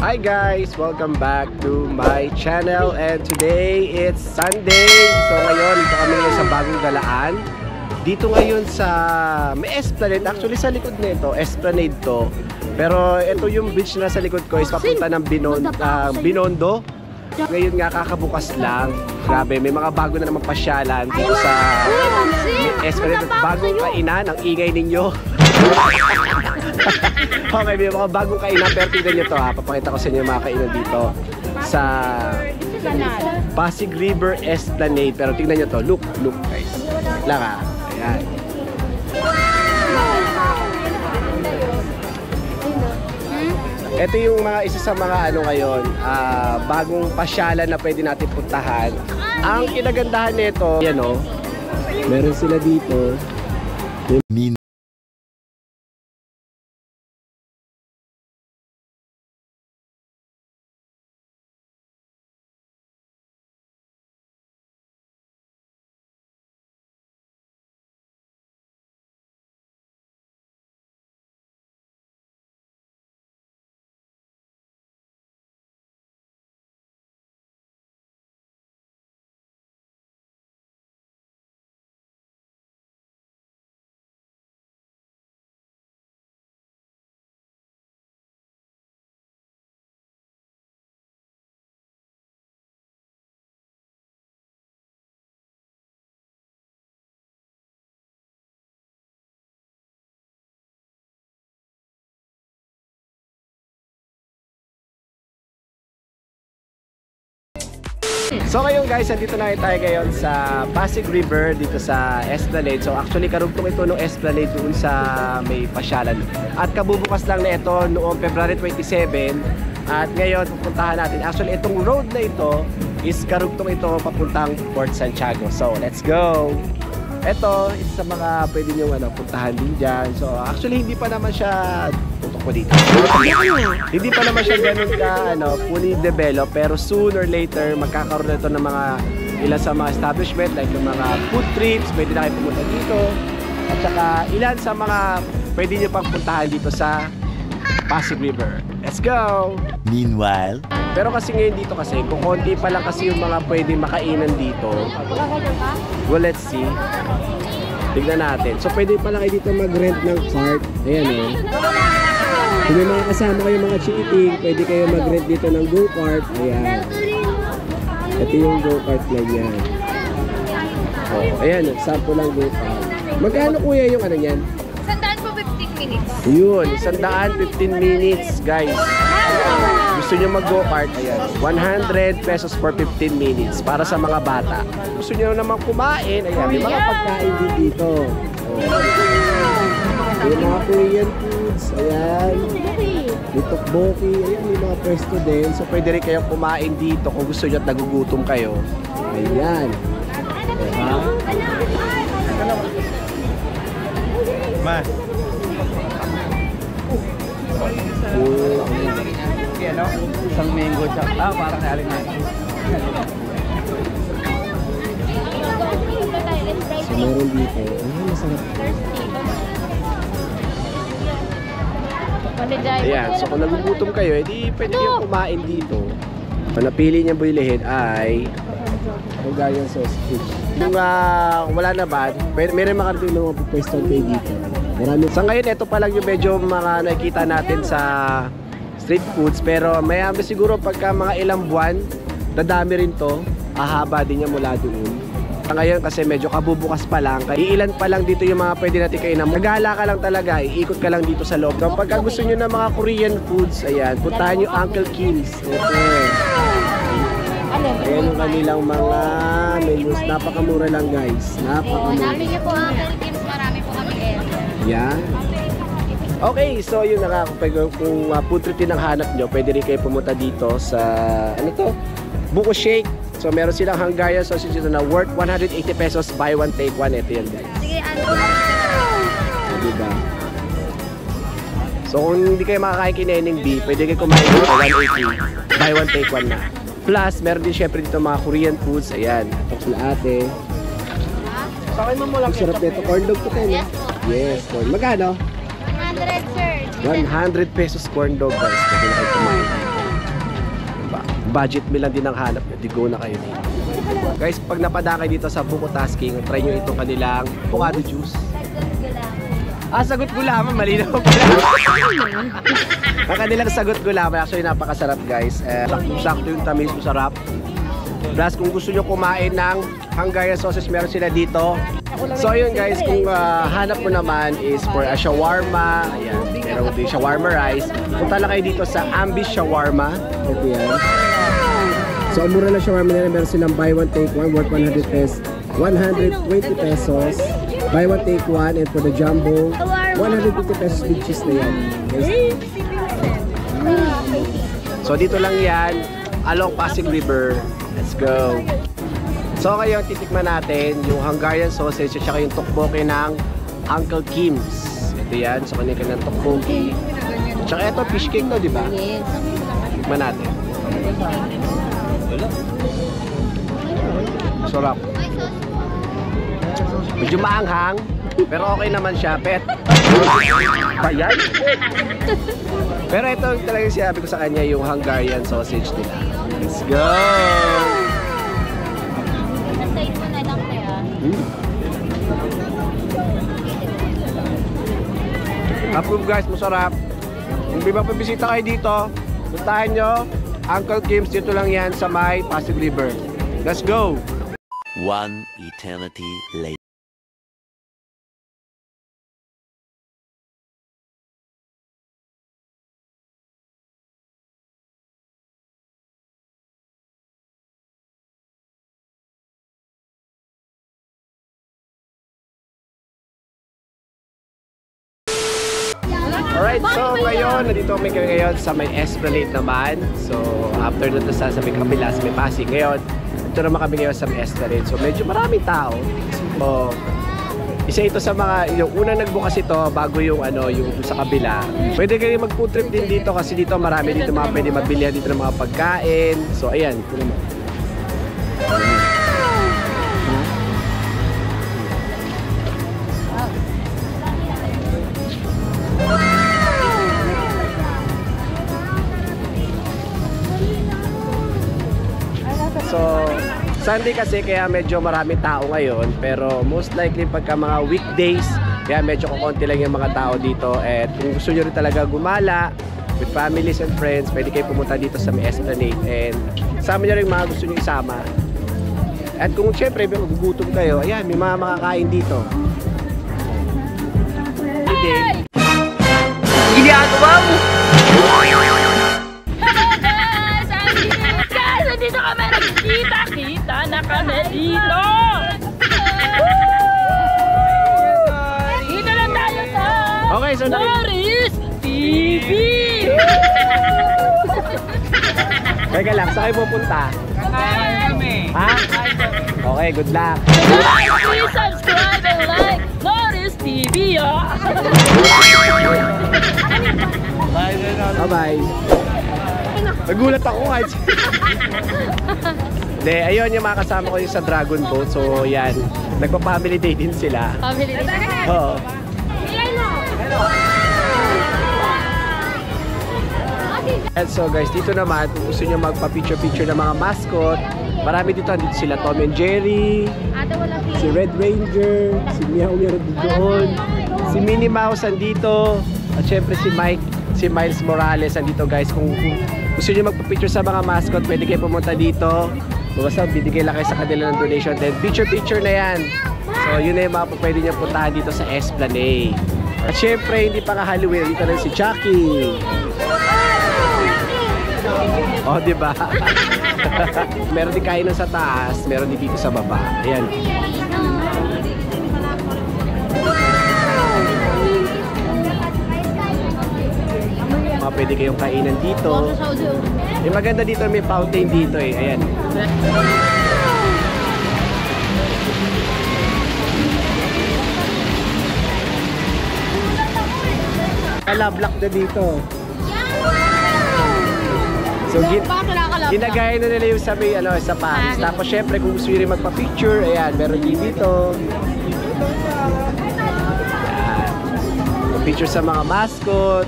Hi guys! Welcome back to my channel and today it's Sunday. So ngayon, ito kami ngayon sa bagong galaan. Dito ngayon sa may Esplanade. Actually sa likod nito, Esplanade to. Pero ito yung beach na sa likod ko is papunta ng Binondo. Ngayon nga kakabukas lang. Grabe, may mga bago na naman pasyalan dito sa Esplanade. Bagong kainan, ang ingay ninyo. Okay, may mga bagong kainan pero tignan nyo to ha. Papakita ko sa inyo yung mga kainan dito sa Pasig River Esplanade. Pero tignan nyo to, look guys. Lang ha, ayan. Ito yung mga isa sa mga ano ngayon, bagong pasyalan na pwede natin puntahan. Ang kinagandahan nito, yan o, meron sila dito. So ngayon guys, andito na tayo ngayon sa Pasig River dito sa Esplanade. So actually karugtong ito ng Esplanade doon sa may pasyalan. At kabubukas lang na ito noong February 27. At ngayon pupuntahan natin. Actually itong road na ito is karugtong ito papuntang Port Santiago. So let's go! Ito, isa sa mga pwede nyo puntahan din dyan. So actually hindi pa naman siya tutok ko dito. Hindi pa naman siya ganun ka fully develop, pero sooner or later magkakaroon na ito ng mga ilan sa mga establishment like yung mga food trips, pwede na kayo pumunta dito. At saka ilan sa mga pwede nyo pang puntahan dito sa Pasig River. Let's go! Meanwhile, pero kasi ngayon dito kasi, kung konti pa lang kasi yung mga pwede makainan dito. Well, let's see. Tignan natin. So pwede pa lang kayo dito mag-rent ng cart. Ayan o. Kung may mga kasama kayo mga chikiting, pwede kayo mag-rent dito ng go-kart. Ayan. Ito yung go-kart na yan. So, ayan, sample lang go-kart. Magkano kuya yung ano yan? 100 po 15 minutes. Yun, 115 minutes guys. Gusto nyo mag-go-kart, ayan, 100 pesos for 15 minutes para sa mga bata. Gusto nyo naman kumain, ayan, may mga pagkain din dito. May mga Korean foods, ayan. May tteokbokki, ayan, may mga pwesto din. So pwede rin kayong kumain dito kung gusto nyo at nagugutom kayo. Ayan. Diba? Mas. Ano? Isang mango chop. Parang naaling na. So meron dito. Ayan, masarap. Ayan, so kung nagugutom kayo, edi pwede kayong kumain dito. Ang napili niyang bulihin ay Hungarian sausage. Kung wala naman, meron makarating ng mga pupwesto kayo dito. Marami. Sa ngayon, ito pa lang yung medyo mga nakikita natin sa street foods, pero mayami siguro pagka mga ilang buwan, dadami rin to, ahaba din niya mula doon. Ngayon kasi medyo kabubukas pa lang, iilan pa lang dito yung mga pwede natin kainan. Magala ka lang talaga, iikot ka lang dito sa loob. So, pagka gusto nyo ng mga Korean foods, ayan, puntahan nyo Uncle Kim's. Ayan yung kanilang mga menus, napakamura lang guys, napakamura. Hanapin niyo po Uncle Kim's, marami po kami Yan. Okay, so yun na nga, kung food trip din ang hanap nyo, pwede rin kayo pumunta dito sa, Buko Shake. So meron silang Hungarian sausage dito na worth 180 pesos, buy one take one. Ito yan guys. Sige, Diba? So kung hindi kayo makakain kinaining beef, pwede kayo kumain dito 180, buy one take one na. Plus, meron din syempre dito mga Korean foods. Ayan, ito sila ate. Ang sarap nito, corn dog to tayo. Yes, corn. Magkano? 100 sir. 100 pesos corn dog guys. Pwede na kayo kumain. budget meal lang din ang hanap nyo, di go na kayo dito. Guys, pag napadaan kayo dito sa Buko Tasking, try nyo itong kanilang avocado juice. Sagot gulaman, malinaw pala. Ang kanilang sagot gulaman, actually napakasarap guys. Sakto-sakto yung tamis, masarap. Plus kung gusto nyo kumain ng Hungarian sausage, meron sila dito. So ayun guys, kung hanap mo naman is for a shawarma, ayan, meron din shawarma rice. Punta lang kayo dito sa Ambis Shawarma. Ito yan. So ang mura na shawarma nila, meron silang buy one take one worth 100 pesos. 120 pesos. Buy one take one, and for the jumbo, 150 pesos with cheese na yan. Okay. So dito lang yan, along Pasig River. Let's go. So ngayon titikman natin yung Hungarian sausage at saka yung tteokbokki ng Uncle Kim's. Ito yan, so kanina ng tteokbokki. At saka ito, fish cake to, di ba? Yes. Tikman natin. Sarap. Medyo maanghang, pero okay naman siya, pet. Bayan? Pero ito talaga sinabi ko sa kanya, yung Hungarian sausage nila. Let's go! Naside mo na lang kaya. Approve guys, masarap. Kung di ba pabisita kayo dito, puntahan nyo, Uncle Kim's, dito lang yan sa may Pasig River. Let's go! One eternity later. Alright, so ngayon, nandito kami ngayon sa may Esplanade naman. So, after doon sa may kabila, sa may Pasig. Ngayon, ito naman kami ngayon sa may Esplanade. So, medyo maraming tao. So, isa ito sa mga, yung unang nagbukas ito, bago yung ano, yung sa kabila. Pwede kayo mag-food trip din dito kasi dito marami dito mga pwede mabilihan dito ng mga pagkain. So, ayan, ito naman. So, Sunday kasi kaya medyo marami tao ngayon, pero most likely pagka mga weekdays, kaya medyo kukonti lang yung mga tao dito. At kung gusto nyo rin talaga gumala with families and friends, pwede kayo pumunta dito sa may Esplanade and sama nyo rin mga gusto nyo isama. At kung syempre magugutom kayo, ayan, may mga makakain dito. Today, ginagawa mo! Dito kami nagkita-kita na kami dito! Dito lang tayo sa Okay, so Noris TV! Teka lang, saan kayo pupunta? Kakain kami! Ha? Okay, good luck! Please subscribe and like Noris TV! Bye-bye! Nagulat ako kahit. Hindi, ayun yung mga kasama ko yung sa Dragon Boat. So, yan. Nagpa-family day din sila. Family din. Oo. And so guys, dito naman, kung gusto nyo magpa-picture-picture ng mga mascot, marami dito. Dito sila Tom and Jerry, Ate, wala si Red Ranger, si Meow meron doon, si Minnie Mouse andito, at syempre si Miles Morales andito guys. Kung gusto nyo magpa-picture sa mga mascot, pwede kayo pumunta dito. Basta bibigay lang kayo sa kanila ng donation. Then picture na yan. So yun na yung mga pwede nyo puntahan dito sa Esplanade. At syempre, hindi pa nga Halloween, dito rin si Chucky. Oh, diba? Meron din kainan sa taas, meron din dito sa baba. Ayan. Pwede kayong kainan dito. Yung maganda dito, may fountain dito eh. Ayan. Kalablak na dito. So, ginagaya na nila yung sa may, sa Paris. Tapos syempre, kung gusto nyo rin magpa-picture, ayan, meron din dito. Ayan. Picture sa mga mascot.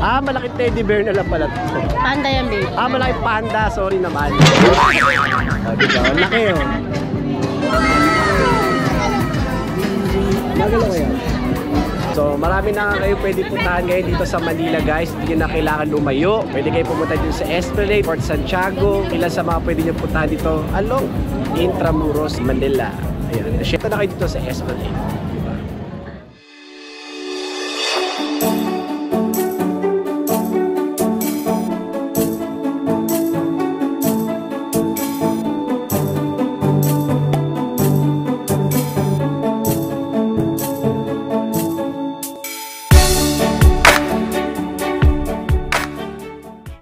Malaking teddy bear na lang pala to. Panda yan, babe. Malaking panda. Sorry naman. Diba? Ang laki oh. Magalaw kayo. So marami na kayo pwede puntahan ngayon dito sa Manila guys. Hindi na kailangan lumayo. Pwede kayo pumunta dito sa Esplanade, Port Santiago. Ilan sa mga pwede nyo puntahan dito along Intramuros, Manila. Ayan. Share na kayo dito sa Esplanade.